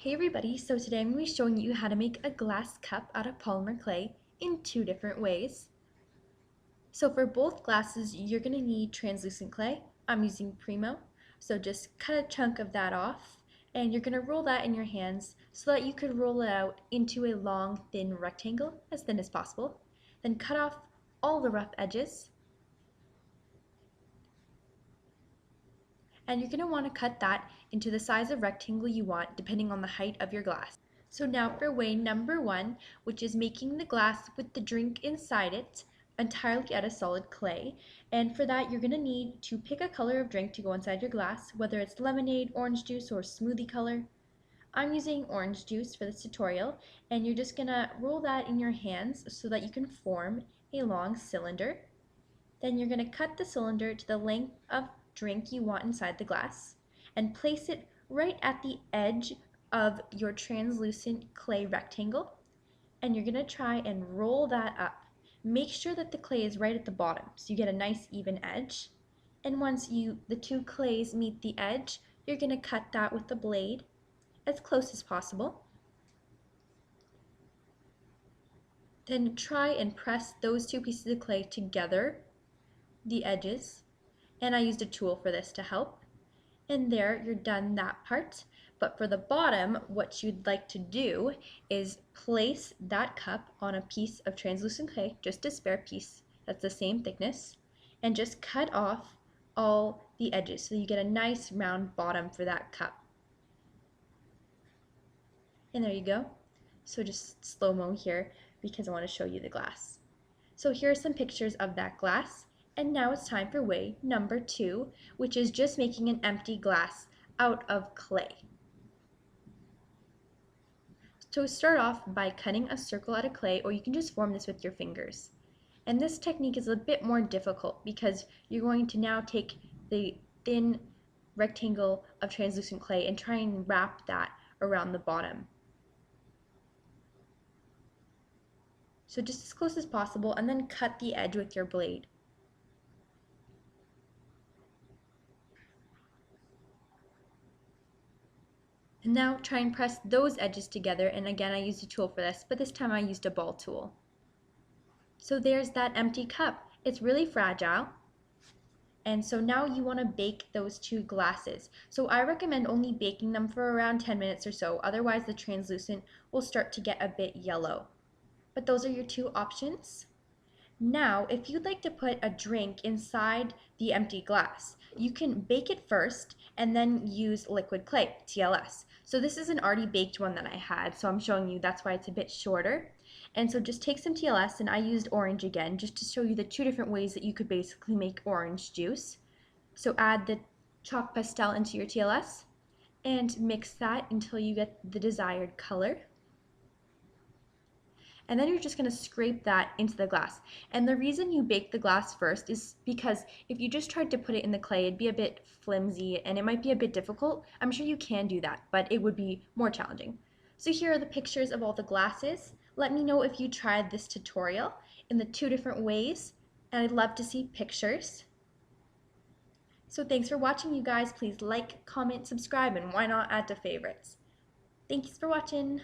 Hey everybody, so today I'm going to be showing you how to make a glass cup out of polymer clay in two different ways. So for both glasses, you're going to need translucent clay. I'm using Primo, so just cut a chunk of that off and you're going to roll that in your hands so that you could roll it out into a long, thin rectangle, as thin as possible. Then cut off all the rough edges. And you're going to want to cut that into the size of rectangle you want depending on the height of your glass. So now for way number one, which is making the glass with the drink inside it entirely out of solid clay. And for that, you're going to need to pick a color of drink to go inside your glass, whether it's lemonade, orange juice, or smoothie color. I'm using orange juice for this tutorial, and you're just going to roll that in your hands so that you can form a long cylinder. Then you're going to cut the cylinder to the length of drink you want inside the glass and place it right at the edge of your translucent clay rectangle, and you're going to try and roll that up. Make sure that the clay is right at the bottom so you get a nice even edge. And once the two clays meet the edge, you're going to cut that with the blade as close as possible. Then try and press those two pieces of clay together, the edges, and I used a tool for this to help. And there, you're done that part. But for the bottom, what you'd like to do is place that cup on a piece of translucent clay, just a spare piece that's the same thickness, and just cut off all the edges so you get a nice round bottom for that cup. And there you go. So just slow-mo here because I want to show you the glass. So here are some pictures of that glass. And now it's time for way number two, which is just making an empty glass out of clay. So start off by cutting a circle out of clay, or you can just form this with your fingers. And this technique is a bit more difficult because you're going to now take the thin rectangle of translucent clay and try and wrap that around the bottom. So just as close as possible, and then cut the edge with your blade. And now try and press those edges together, and again I used a tool for this, but this time I used a ball tool. So there's that empty cup. It's really fragile. And so now you want to bake those two glasses. So I recommend only baking them for around 10 minutes or so, otherwise the translucent will start to get a bit yellow. But those are your two options. Now, if you'd like to put a drink inside the empty glass, you can bake it first and then use liquid clay, TLS. So this is an already baked one that I had, so I'm showing you that's why it's a bit shorter. And so just take some TLS, and I used orange again just to show you the two different ways that you could basically make orange juice. So add the chalk pastel into your TLS and mix that until you get the desired color. And then you're just going to scrape that into the glass. And the reason you bake the glass first is because if you just tried to put it in the clay, it'd be a bit flimsy and it might be a bit difficult. I'm sure you can do that, but it would be more challenging. So here are the pictures of all the glasses. Let me know if you tried this tutorial in the two different ways, and I'd love to see pictures. So thanks for watching, you guys. Please like, comment, subscribe, and why not add to favorites. Thanks for watching.